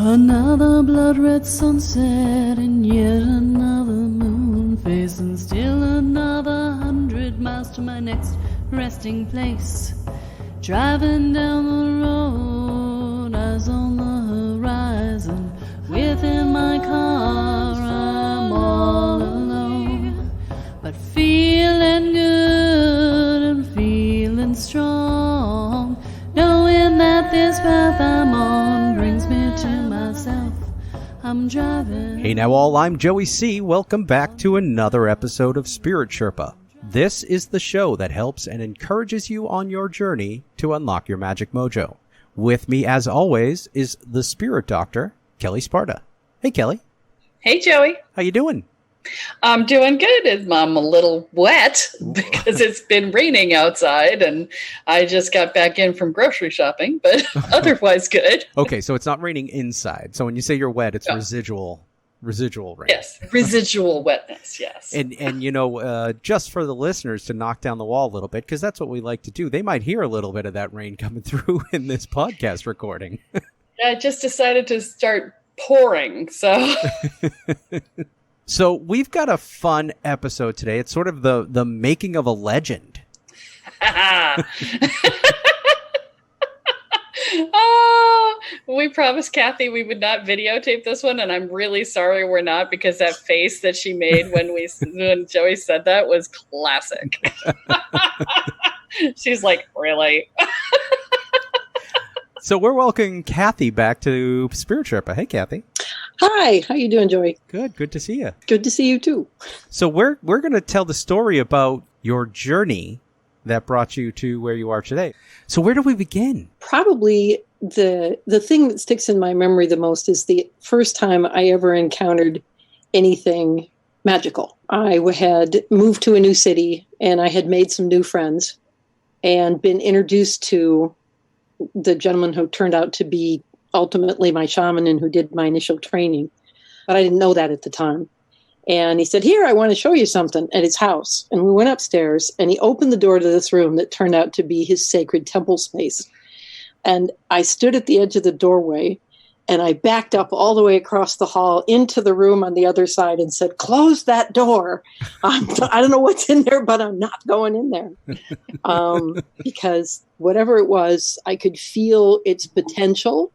Another blood-red sunset and yet another moon phase, and still another 100 miles to my next resting place. Driving down the road, eyes on the horizon. Within my car, I'm all alone, but feeling good and feeling strong, knowing that this path I'm on brings me to myself. I'm driving. Hey now all, I'm Joey C. Welcome back to another episode of Spirit Sherpa. This is the show that helps and encourages you on your journey to unlock your magic mojo. With me, as always, is the Spirit Doctor, Kelle Sparta. Hey, Kelly. Hey, Joey. How you doing? I'm doing good. I'm a little wet because it's been raining outside, and I just got back in from grocery shopping, but otherwise good. Okay, so it's not raining inside. So when you say you're wet, it's residual rain. Yes, residual wetness, yes. And you know, just for the listeners to knock down the wall a little bit, because that's what we like to do. They might hear a little bit of that rain coming through in this podcast recording. Yeah, I just decided to start pouring, so... So we've got a fun episode today. It's sort of the making of a legend. We promised Kathy we would not videotape this one, and I'm really sorry we're not, because that face that she made when Joey said that was classic. She's like, really? So we're welcoming Kathy back to Spirit Sherpa. Hey, Kathy. Hi, how you doing, Joey? Good to see you. Good to see you too. So we're going to tell the story about your journey that brought you to where you are today. So where do we begin? Probably the thing that sticks in my memory the most is the first time I ever encountered anything magical. I had moved to a new city, and I had made some new friends and been introduced to the gentleman who turned out to be ultimately my shaman and who did my initial training. But I didn't know that at the time. And he said, here, I want to show you something at his house. And we went upstairs, and he opened the door to this room that turned out to be his sacred temple space. And I stood at the edge of the doorway, and I backed up all the way across the hall into the room on the other side and said, close that door. I don't know what's in there, but I'm not going in there. Because whatever it was, I could feel its potential.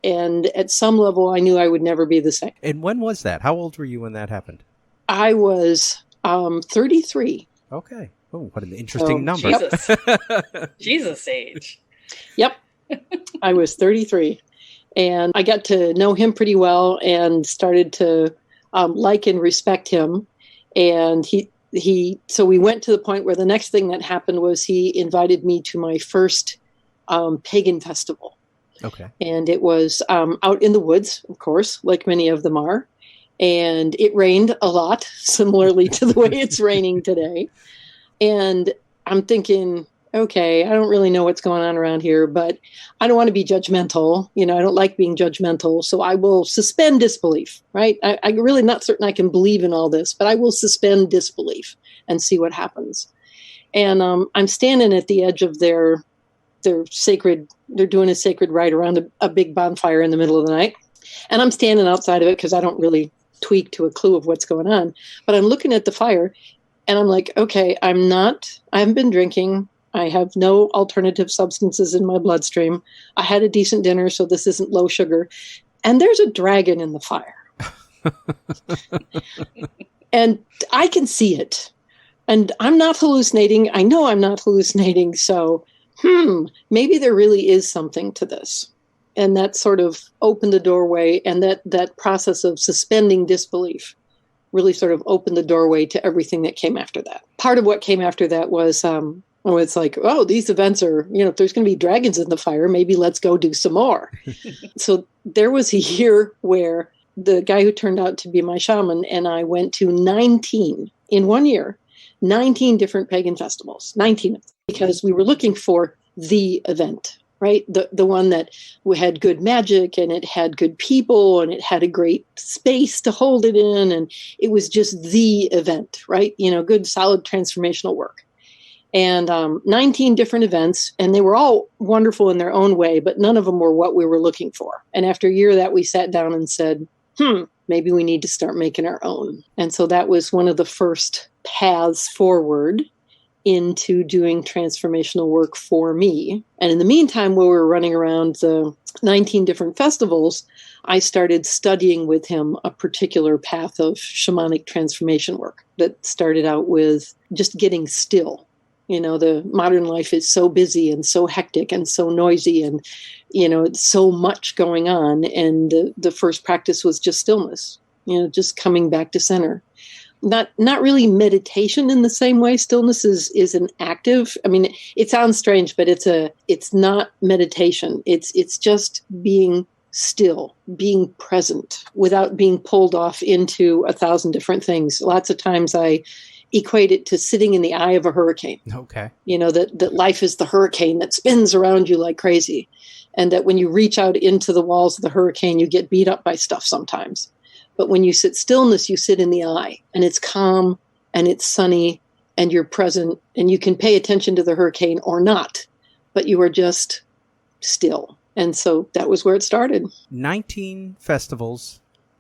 And at some level, I knew I would never be the same. And when was that? How old were you when that happened? I was 33. Okay. Oh, what an interesting number. Jesus age. Yep. I was 33. And I got to know him pretty well and started to like and respect him. And so we went to the point where the next thing that happened was he invited me to my first Pagan festival. Okay. And it was out in the woods, of course, like many of them are. And it rained a lot, similarly to the way it's raining today. And I'm thinking, okay, I don't really know what's going on around here, but I don't want to be judgmental. You know, I don't like being judgmental, so I will suspend disbelief, right? I'm really not certain I can believe in all this, but I will suspend disbelief and see what happens. And I'm standing at the edge of their sacred, they're doing a sacred rite around a big bonfire in the middle of the night. And I'm standing outside of it because I don't really tweak to a clue of what's going on. But I'm looking at the fire and I'm like, okay, I haven't been drinking. I have no alternative substances in my bloodstream. I had a decent dinner, so this isn't low sugar. And there's a dragon in the fire. And I can see it. And I'm not hallucinating. I know I'm not hallucinating. So maybe there really is something to this. And that sort of opened the doorway, and that process of suspending disbelief really sort of opened the doorway to everything that came after that. Part of what came after that was, it's like, oh, these events are, if there's going to be dragons in the fire, maybe let's go do some more. So there was a year where the guy who turned out to be my shaman and I went to 19 in 1 year, 19 different pagan festivals, 19 of them, because we were looking for the event, right? The one that had good magic and it had good people and it had a great space to hold it in. And it was just the event, right? Good, solid transformational work. and 19 different events, and they were all wonderful in their own way, but none of them were what we were looking for. And after a year of that, we sat down and said, maybe we need to start making our own. And so that was one of the first paths forward into doing transformational work for me. And in the meantime, while we were running around the 19 different festivals, I started studying with him a particular path of shamanic transformation work that started out with just getting still. You know, the modern life is so busy and so hectic and so noisy, and, you know, it's so much going on. And the first practice was just stillness, you know, just coming back to center. Not really meditation in the same way. Stillness is an active. I mean, it sounds strange, but it's not meditation. It's just being still, being present without being pulled off into 1,000 different things. Lots of times I equate it to sitting in the eye of a hurricane. Okay. You know, that life is the hurricane that spins around you like crazy. And that when you reach out into the walls of the hurricane, you get beat up by stuff sometimes. But when you sit stillness, you sit in the eye, and it's calm and it's sunny and you're present, and you can pay attention to the hurricane or not, but you are just still. And so that was where it started. 19 festivals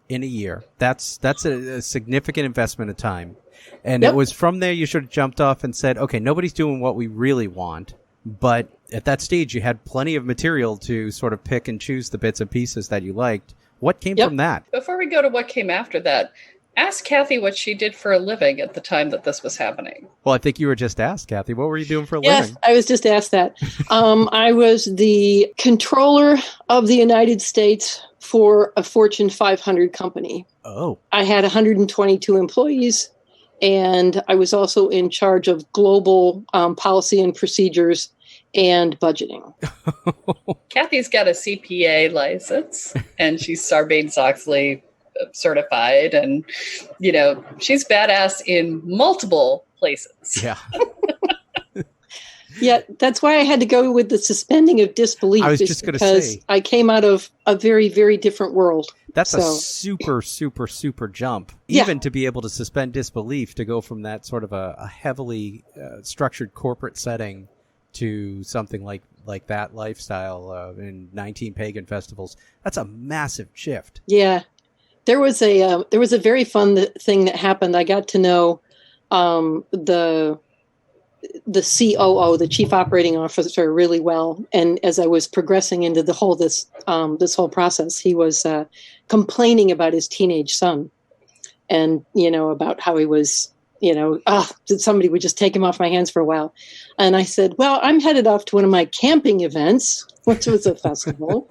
in a year. That's a significant investment of time. And Yep. It was from there you sort of jumped off and said, okay, nobody's doing what we really want. But at that stage, you had plenty of material to sort of pick and choose the bits and pieces that you liked. What came Yep. from that? Before we go to what came after that, ask Kathy what she did for a living at the time that this was happening. Well, I think you were just asked, Kathy. What were you doing for a Yes, living? I was just asked that. I was the controller of the United States for a Fortune 500 company. Oh. I had 122 employees, and I was also in charge of global policy and procedures and budgeting. Kathy's got a CPA license, and she's Sarbanes-Oxley certified, and, you know, she's badass in multiple places. Yeah. Yeah, that's why I had to go with the suspending of disbelief. I was just going to because say. I came out of a very, very different world. That's a So- super, super, super jump. Yeah. Even to be able to suspend disbelief, to go from that sort of a heavily structured corporate setting to something like that lifestyle in 19 pagan festivals. That's a massive shift. Yeah, there was a very fun thing that happened. I got to know the COO, the chief operating officer, really well. And as I was progressing into this whole process, he was complaining about his teenage son, and, you know, about how he was, you know, somebody would just take him off my hands for a while. And I said, well, I'm headed off to one of my camping events, which was a festival.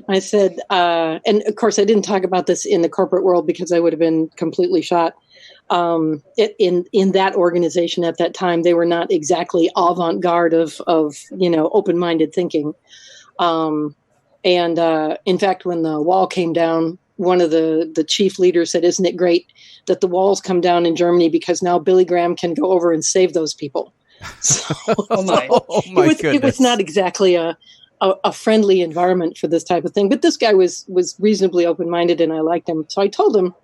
I said, and of course I didn't talk about this in the corporate world because I would have been completely shot. In that organization at that time, they were not exactly avant-garde of you know, open-minded thinking. And in fact, when the wall came down, one of the chief leaders said, "Isn't it great that the walls come down in Germany, because now Billy Graham can go over and save those people?" So, Oh my. Oh my goodness. it was not exactly a friendly environment for this type of thing. But this guy was reasonably open-minded, and I liked him. So I told him,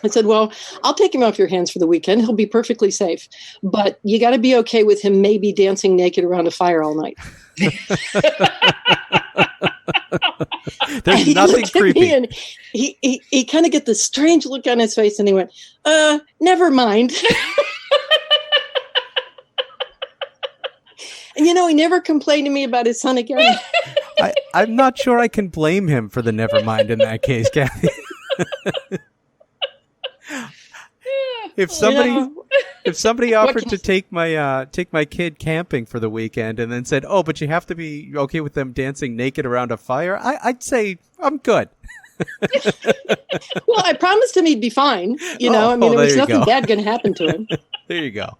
I said, well, I'll take him off your hands for the weekend. He'll be perfectly safe. But you got to be okay with him maybe dancing naked around a fire all night. There's He nothing looked at creepy. me, and he kind of get this strange look on his face, and he went, never mind. And, you know, he never complained to me about his son again. I'm not sure I can blame him for the never mind in that case, Kathy. If somebody You know, if somebody offered can- to take my kid camping for the weekend and then said, "Oh, but you have to be okay with them dancing naked around a fire," I'd say I'm good. well, I promised him he'd be fine. You know, Oh, I mean, there there was you nothing go. bad going to happen to him. There you go.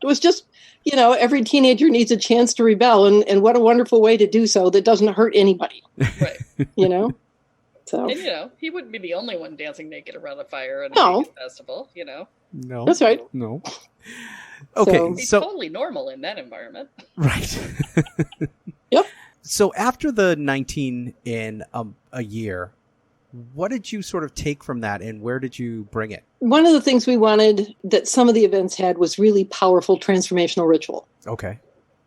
It was just, you know, every teenager needs a chance to rebel, and what a wonderful way to do so that doesn't hurt anybody, Right. you know? So And, you know, he wouldn't be the only one dancing naked around a fire at a No. pagan festival, you know. No, that's right. no. Okay, So- He's so totally normal in that environment. right. Yep. So after the 19 in a year, what did you sort of take from that, and where did you bring it? One of the things we wanted that some of the events had was really powerful transformational ritual. Okay.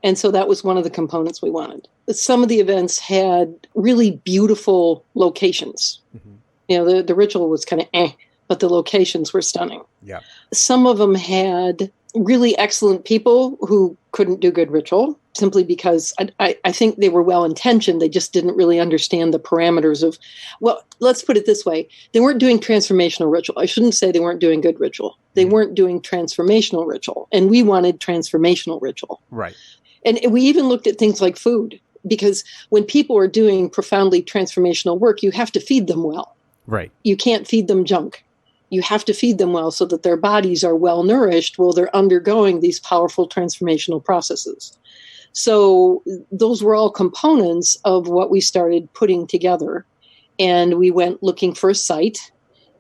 And so that was one of the components we wanted. Some of the events had really beautiful locations. Mm-hmm. You know, the ritual was kind of but the locations were stunning. Yeah. Some of them had really excellent people who couldn't do good ritual simply because I think they were well-intentioned. They just didn't really understand the parameters of, well, let's put it this way. They weren't doing transformational ritual. I shouldn't say they weren't doing good ritual. They weren't doing transformational ritual. And we wanted transformational ritual. Right. And we even looked at things like food, because when people are doing profoundly transformational work, you have to feed them well. Right. You can't feed them junk. You have to feed them well so that their bodies are well nourished while they're undergoing these powerful transformational processes. So those were all components of what we started putting together. And we went looking for a site.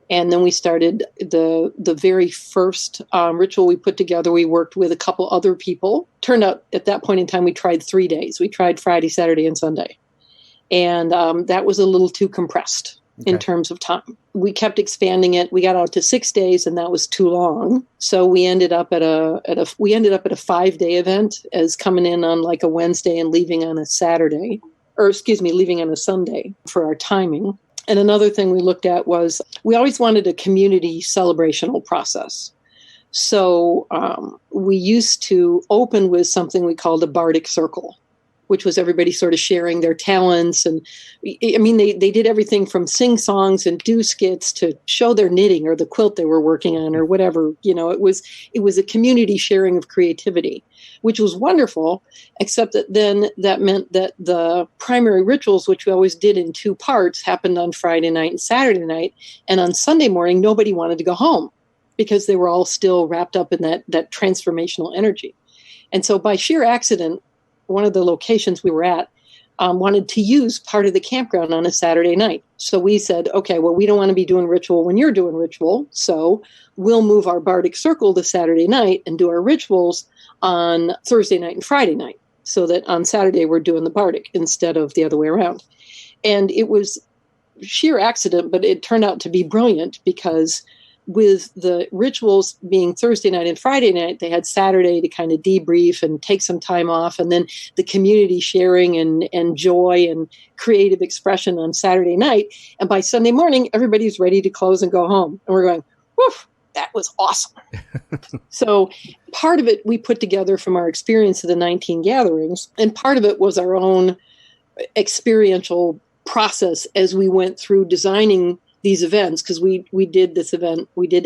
And then we started the very first ritual we put together. We worked with a couple other people. Turned out at that point in time, we tried 3 days. We tried Friday, Saturday, and Sunday. And that was a little too compressed in terms of time. We kept expanding it. We got out to 6 days, and that was too long. So we ended up at a 5-day event, as coming in on like a Wednesday and leaving on a Saturday, leaving on a Sunday for our timing. And another thing we looked at was we always wanted a community celebrational process. So we used to open with something we called a bardic circle, which was everybody sort of sharing their talents. And I mean, they did everything from sing songs and do skits to show their knitting or the quilt they were working on or whatever. You know, it was a community sharing of creativity, which was wonderful, except that then that meant that the primary rituals, which we always did in 2 parts, happened on Friday night and Saturday night. And on Sunday morning, nobody wanted to go home because they were all still wrapped up in that transformational energy. And so by sheer accident, one of the locations we were at wanted to use part of the campground on a Saturday night. So we said, okay, well, we don't want to be doing ritual when you're doing ritual. So we'll move our bardic circle to Saturday night and do our rituals on Thursday night and Friday night, so that on Saturday we're doing the bardic instead of the other way around. And it was sheer accident, but it turned out to be brilliant, because with the rituals being Thursday night and Friday night, they had Saturday to kind of debrief and take some time off, and then the community sharing and joy and creative expression on Saturday night. And by Sunday morning, everybody's ready to close and go home. And we're going, woof, that was awesome. So part of it we put together from our experience of the 19 gatherings, and part of it was our own experiential process as we went through designing these events, because we did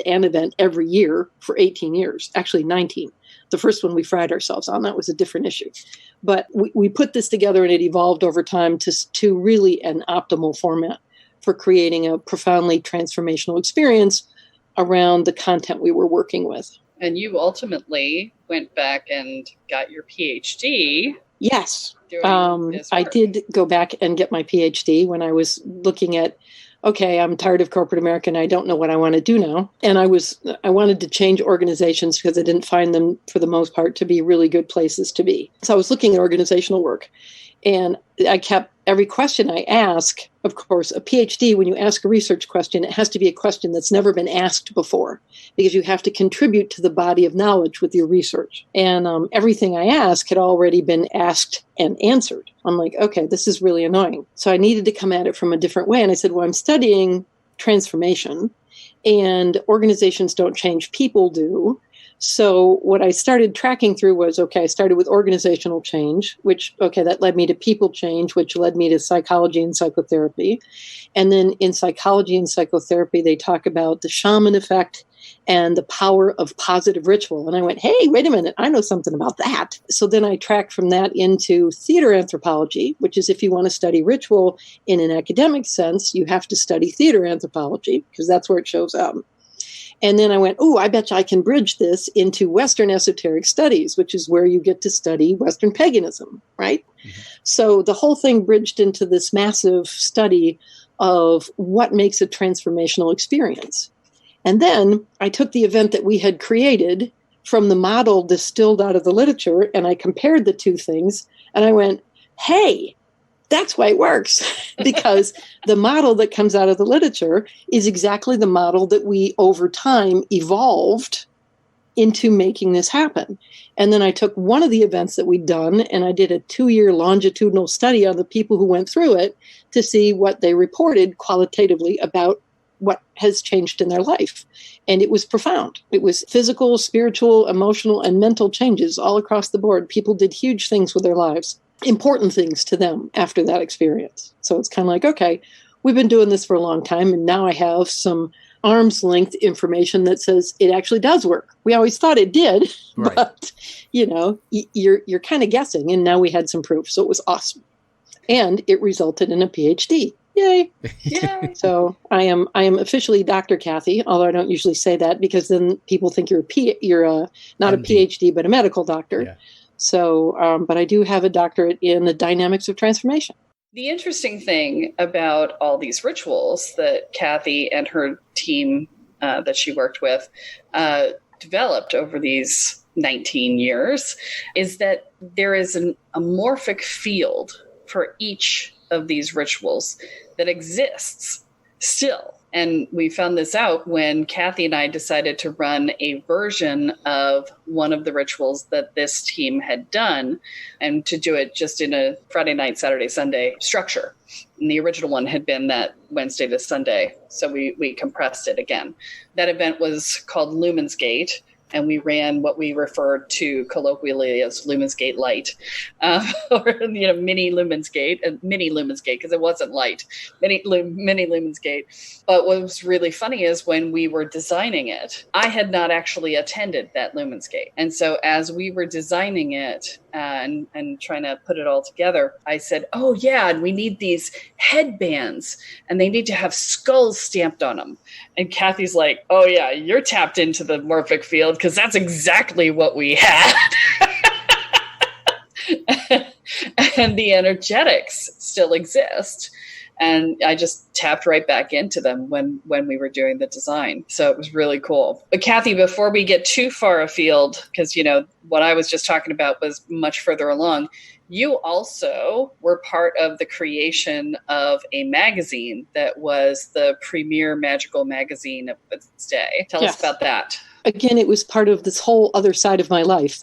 an event every year for 18 years, actually 19. The first one we fried ourselves on, that was a different issue. But we put this together, and it evolved over time to really an optimal format for creating a profoundly transformational experience around the content we were working with. And you ultimately went back and got your PhD. Yes. I did go back and get my PhD when I was looking at, okay, I'm tired of corporate America and I don't know what I want to do now. And I wanted to change organizations because I didn't find them, for the most part, to be really good places to be. So I was looking at organizational work, and I kept every question I ask. Of course, a PhD, when you ask a research question, it has to be a question that's never been asked before, because you have to contribute to the body of knowledge with your research. And everything I asked had already been asked and answered. I'm like, okay, this is really annoying. So I needed to come at it from a different way. And I said, well, I'm studying transformation, and organizations don't change, people do. So what I started tracking through was, okay, I started with organizational change, that led me to people change, which led me to psychology and psychotherapy. And then in psychology and psychotherapy, they talk about the shaman effect and the power of positive ritual. And I went, hey, wait a minute, I know something about that. So then I tracked from that into theater anthropology, which is, if you want to study ritual in an academic sense, you have to study theater anthropology, because that's where it shows up. And then I went, I bet you I can bridge this into Western esoteric studies, which is where you get to study Western paganism, right? Mm-hmm. So the whole thing bridged into this massive study of what makes a transformational experience. And then I took the event that we had created from the model distilled out of the literature, and I compared the two things, and I went, hey, that's why it works, because the model that comes out of the literature is exactly the model that we over time evolved into making this happen. And then I took one of the events that we'd done and I did a 2-year longitudinal study on the people who went through it to see what they reported qualitatively about what has changed in their life. And it was profound. It was physical, spiritual, emotional, and mental changes all across the board. People did huge things with their lives, important things to them after that experience. So it's kind of like, okay, we've been doing this for a long time, and now I have some arm's length information that says it actually does work. We always thought it did, Right. but you're kind of guessing, and now we had some proof. So it was awesome. And it resulted in a PhD. Yay. Yay. So I am officially Dr. Kathy, although I don't usually say that because then people think you're not a MD. PhD, but a medical doctor. Yeah. So, but I do have a doctorate in the dynamics of transformation. The interesting thing about all these rituals that Kathy and her team that she worked with developed over these 19 years is that there is an amorphic field for each of these rituals that exists still. And we found this out when Kathy and I decided to run a version of one of the rituals that this team had done, and to do it just in a Friday night, Saturday, Sunday structure. And the original one had been that Wednesday to Sunday. So we compressed it again. That event was called Lumen's Gate. And we ran what we referred to colloquially as Lumen's Gate Light, or mini Lumen's Gate, because it wasn't light, mini Lumen's Gate. But what was really funny is when we were designing it, I had not actually attended that Lumen's Gate, and so as we were designing it and trying to put it all together, I said, "Oh yeah, and we need these headbands, and they need to have skulls stamped on them." And Kathy's like, "Oh yeah, you're tapped into the morphic field because that's exactly what we had." And the energetics still exist. And I just tapped right back into them when we were doing the design. So it was really cool. But Kathy, before we get too far afield, because, what I was just talking about was much further along, you also were part of the creation of a magazine that was the premier magical magazine of its day. Tell us about that. Again, it was part of this whole other side of my life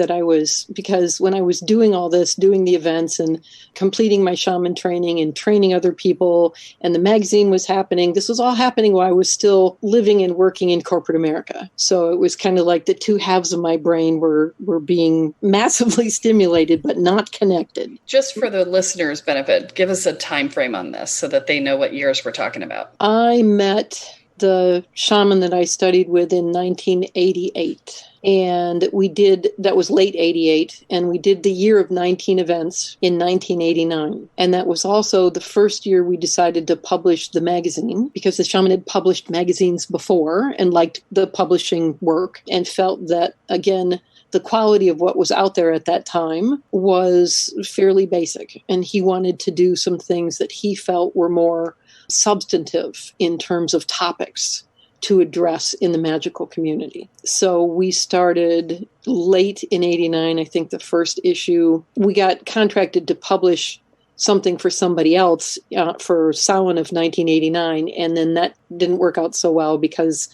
because when I was doing all this, doing the events and completing my shaman training and training other people, and the magazine was happening, this was all happening while I was still living and working in corporate America. So it was kind of like the two halves of my brain were being massively stimulated, but not connected. Just for the listeners' benefit, give us a time frame on this so that they know what years we're talking about. I met the shaman that I studied with in 1988. And that was late 88, and we did the year of 19 events in 1989. And that was also the first year we decided to publish the magazine, because the shaman had published magazines before and liked the publishing work and felt that, again, the quality of what was out there at that time was fairly basic. And he wanted to do some things that he felt were more substantive in terms of topics to address in the magical community. So we started late in 89, I think the first issue. We got contracted to publish something for somebody else for Samhain of 1989, and then that didn't work out so well because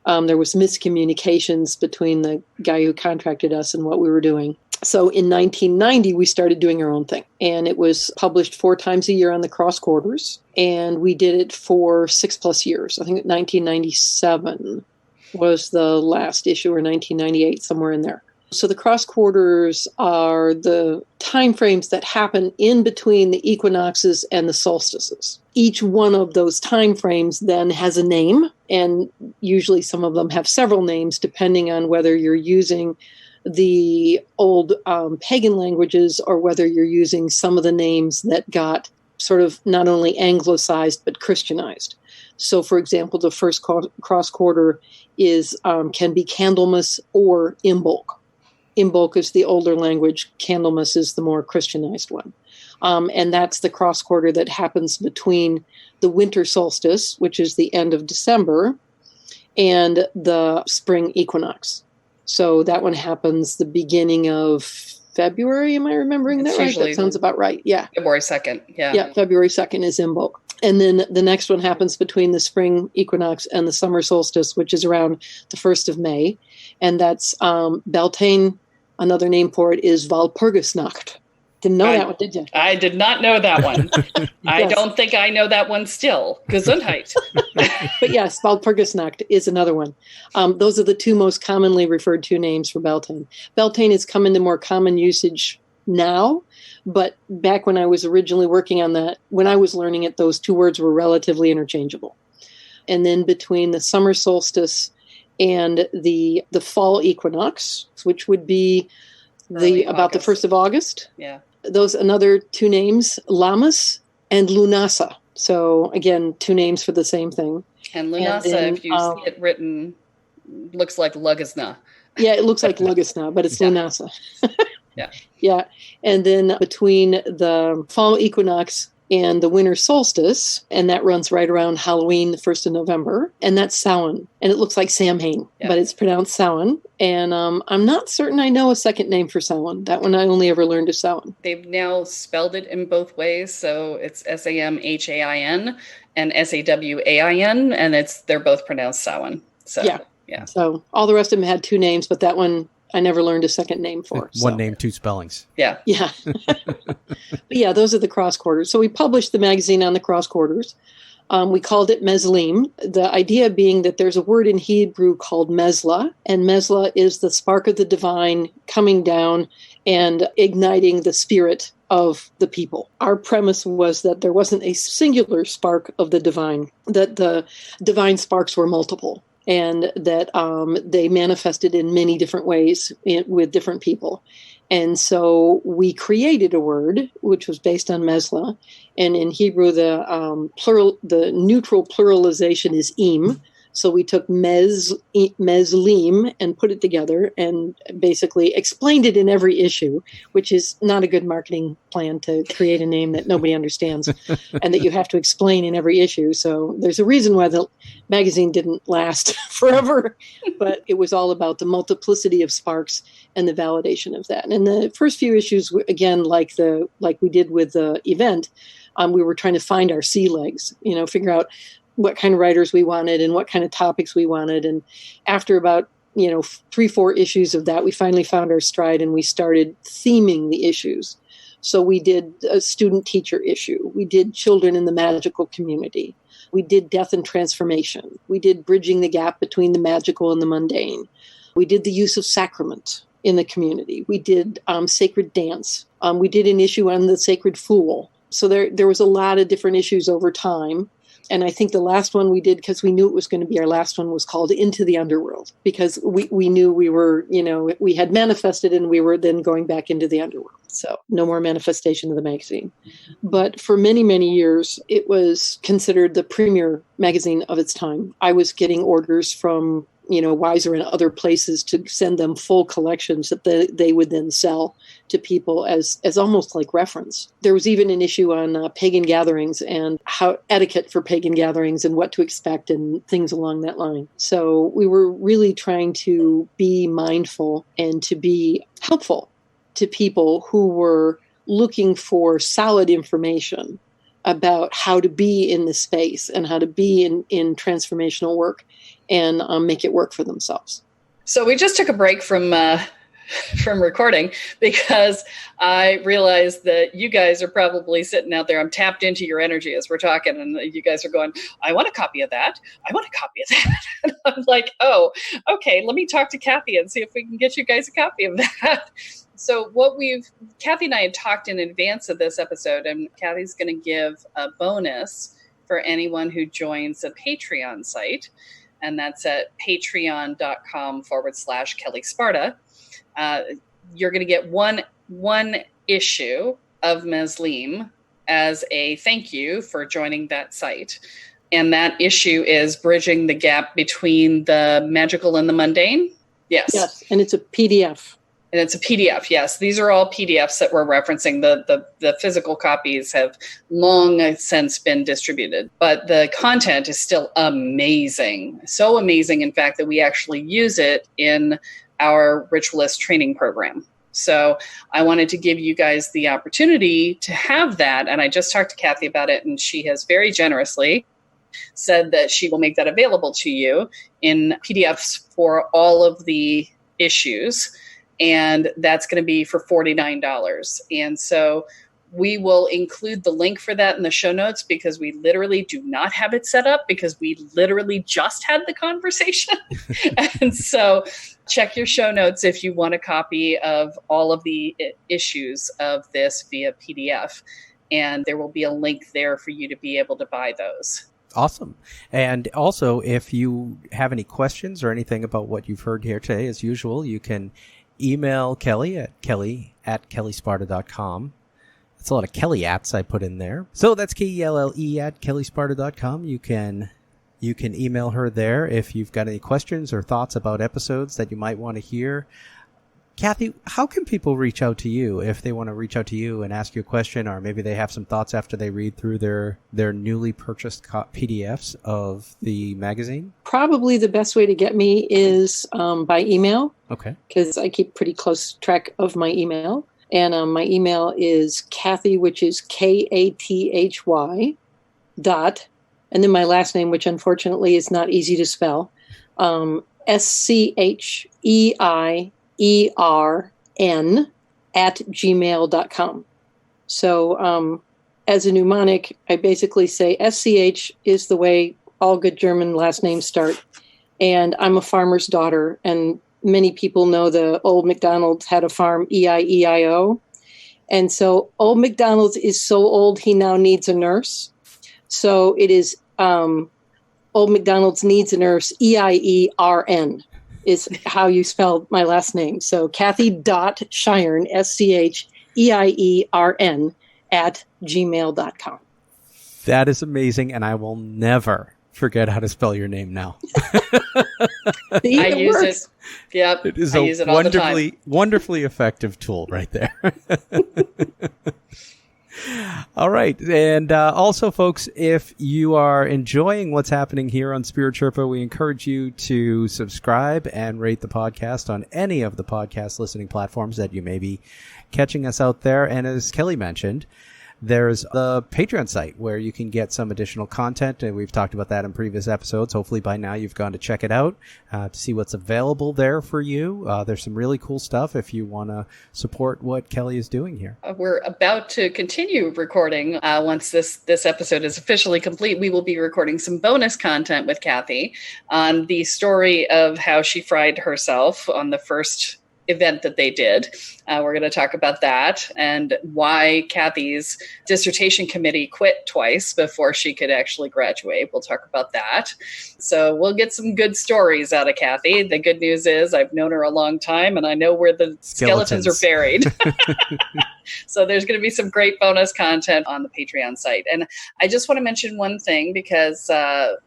there was miscommunications between the guy who contracted us and what we were doing. So in 1990, we started doing our own thing, and it was published 4 times a year on the cross quarters, and we did it for 6+ years. I think 1997 was the last issue, or 1998, somewhere in there. So the cross quarters are the time frames that happen in between the equinoxes and the solstices. Each one of those time frames then has a name, and usually some of them have several names depending on whether you're using the old pagan languages or whether you're using some of the names that got sort of not only anglicized but Christianized. So, for example, the first cross quarter can be Candlemas or Imbolc. Imbolc is the older language. Candlemas is the more Christianized one. And that's the cross quarter that happens between the winter solstice, which is the end of December, and the spring equinox. So that one happens the beginning of February. Am I remembering It's that right? usually That sounds about right. Yeah. February 2nd. Yeah. Yeah, February 2nd is Imbolc. And then the next one happens between the spring equinox and the summer solstice, which is around the 1st of May. And that's Beltane. Another name for it is Walpurgisnacht. Didn't know that one, did you? I did not know that one. I don't think I know that one still. Gesundheit. But yes, Walpurgisnacht is another one. Those are the two most commonly referred to names for Beltane. Beltane has come into more common usage now, but back when I was originally working on that, when I was learning it, those two words were relatively interchangeable. And then between the summer solstice and the fall equinox, which would be about the 1st of August. Yeah. Those another two names, Lammas and Lunasa. So again, two names for the same thing. And Lunasa, if you see it written, looks like Lugasna. Yeah, it looks like Lugasna, but it's Lunasa. Yeah. Yeah. And then between the fall equinox and the winter solstice, and that runs right around Halloween, the 1st of November, and that's Samhain. And it looks like Samhain, but it's pronounced Samhain. And I'm not certain I know a second name for Samhain. That one I only ever learned is Samhain. They've now spelled it in both ways, so it's Samhain and Sawain, and they're both pronounced Samhain. So yeah. So all the rest of them had two names, but that one I never learned a second name for. One name, two spellings. Yeah. Yeah. But yeah, those are the cross quarters. So we published the magazine on the cross quarters. We called it Mezlim. The idea being that there's a word in Hebrew called Mezla, and Mezla is the spark of the divine coming down and igniting the spirit of the people. Our premise was that there wasn't a singular spark of the divine, that the divine sparks were multiple, and that they manifested in many different ways with different people. And so we created a word which was based on Mezla, and in Hebrew the neutral pluralization is im. So we took Mezlim and put it together and basically explained it in every issue, which is not a good marketing plan to create a name that nobody understands and that you have to explain in every issue. So there's a reason why the magazine didn't last forever, but it was all about the multiplicity of sparks and the validation of that. And the first few issues, again, like we did with the event, we were trying to find our sea legs, figure out what kind of writers we wanted and what kind of topics we wanted. And after about, 3-4 issues of that, we finally found our stride and we started theming the issues. So we did a student teacher issue. We did children in the magical community. We did death and transformation. We did bridging the gap between the magical and the mundane. We did the use of sacrament in the community. We did sacred dance. We did an issue on the sacred fool. So there was a lot of different issues over time. And I think the last one we did, because we knew it was going to be our last one, was called Into the Underworld, because we knew we were, we had manifested and we were then going back into the underworld. So no more manifestation of the magazine. But for many, many years, it was considered the premier magazine of its time. I was getting orders from, Weiser and other places to send them full collections that they would then sell to people as almost like reference. There was even an issue on pagan gatherings and how etiquette for pagan gatherings and what to expect and things along that line. So we were really trying to be mindful and to be helpful to people who were looking for solid information about how to be in this space and how to be in transformational work and make it work for themselves. So we just took a break from recording because I realized that you guys are probably sitting out there. I'm tapped into your energy as we're talking, and you guys are going, I want a copy of that. I want a copy of that. And I'm like, oh, okay, let me talk to Kathy and see if we can get you guys a copy of that. So Kathy and I had talked in advance of this episode, and Kathy's going to give a bonus for anyone who joins the Patreon site. And that's at patreon.com/Kelle Sparta. You're going to get one issue of Mezlim as a thank you for joining that site. And that issue is bridging the gap between the magical and the mundane. Yes. Yes, and it's a PDF. And it's a PDF, yes. These are all PDFs that we're referencing. The physical copies have long since been distributed. But the content is still amazing. So amazing, in fact, that we actually use it in our ritualist training program. So I wanted to give you guys the opportunity to have that. And I just talked to Kathy about it, and she has very generously said that she will make that available to you in PDFs for all of the issues. And that's going to be for $49. And so we will include the link for that in the show notes, because we literally do not have it set up, because we literally just had the conversation. And so check your show notes if you want a copy of all of the issues of this via PDF. And there will be a link there for you to be able to buy those. Awesome. And also, if you have any questions or anything about what you've heard here today, as usual, you can email Kelle at kellesparta.com. That's a lot of Kelly-ats I put in there. So that's KELLE at kellesparta.com. You can email her there if you've got any questions or thoughts about episodes that you might want to hear. Kathy, how can people reach out to you if they want to reach out to you and ask you a question, or maybe they have some thoughts after they read through their newly purchased PDFs of the magazine? Probably the best way to get me is by email. Okay. Because I keep pretty close track of my email. And my email is Kathy, which is KATHY dot, and then my last name, which unfortunately is not easy to spell, SCHEIERN at gmail.com. So as a mnemonic, I basically say SCH is the way all good German last names start. And I'm a farmer's daughter, and many people know the old McDonald's had a farm, E-I-E-I-O. And so old McDonald's is so old, he now needs a nurse. So it is old McDonald's needs a nurse, E-I-E-R-N is how you spell my last name. So Kathy.Scheiern, SCHEIERN at gmail.com. That is amazing, and I will never forget how to spell your name now. I use it. Yep. It is I use it all the time. Wonderfully effective tool right there. All right. And also, folks, if you are enjoying what's happening here on Spirit Sherpa, we encourage you to subscribe and rate the podcast on any of the podcast listening platforms that you may be catching us out there. And as Kelle mentioned, there's the Patreon site where you can get some additional content, and we've talked about that in previous episodes. Hopefully by now you've gone to check it out to see what's available there for you. There's some really cool stuff if you want to support what Kelle is doing here. We're about to continue recording. Once this episode is officially complete, we will be recording some bonus content with Kathy on the story of how she fried herself on the first event that they did. We're going to talk about that and why Kathy's dissertation committee quit twice before she could actually graduate. We'll talk about that. So we'll get some good stories out of Kathy. The good news is I've known her a long time, and I know where the skeletons are buried. So there's going to be some great bonus content on the Patreon site. And I just want to mention one thing, because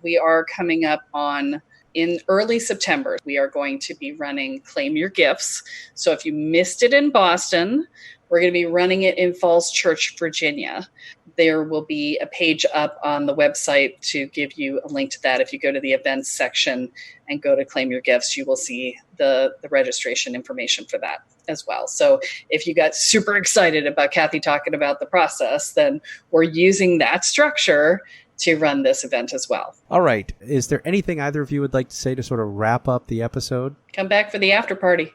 we are coming up on in early September, we are going to be running Claim Your Gifts. So if you missed it in Boston, we're going to be running it in Falls Church, Virginia. There will be a page up on the website to give you a link to that. If you go to the events section and go to Claim Your Gifts, you will see the registration information for that as well. So if you got super excited about Kathy talking about the process, then we're using that structure to run this event as well. All right. Is there anything either of you would like to say to sort of wrap up the episode? Come back for the after party.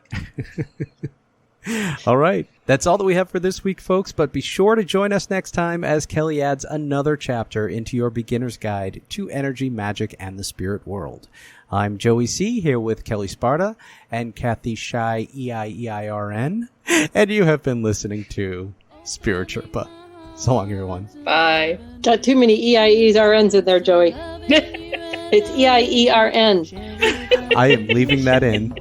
All right. That's all that we have for this week, folks, but be sure to join us next time as Kelle adds another chapter into your beginner's guide to energy, magic, and the spirit world. I'm Joey C. here with Kelle Sparta and Kathy Scheiern, and you have been listening to Spirit Sherpa. So long, everyone. Bye. Got too many EIERNs in there, Joey. It's EIERN. I am leaving that in.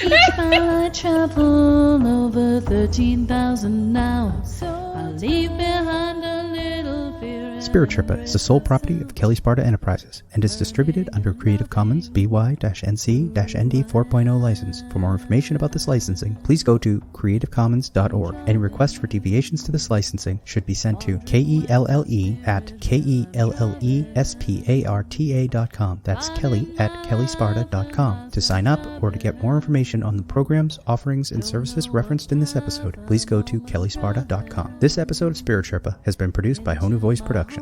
I travel over 13,000 now. I leave behind a little fear. Spirit Sherpa is the sole property of Kelle Sparta Enterprises and is distributed under Creative Commons BY-NC-ND 4.0 license. For more information about this licensing, please go to creativecommons.org. Any requests for deviations to this licensing should be sent to KELLE@KELLESPARTA.com. That's Kelly@KelleSparta.com. To sign up or to get more information on the programs, offerings, and services referenced in this episode, please go to KelleSparta.com. This episode of Spirit Sherpa has been produced by Honu Voice Productions.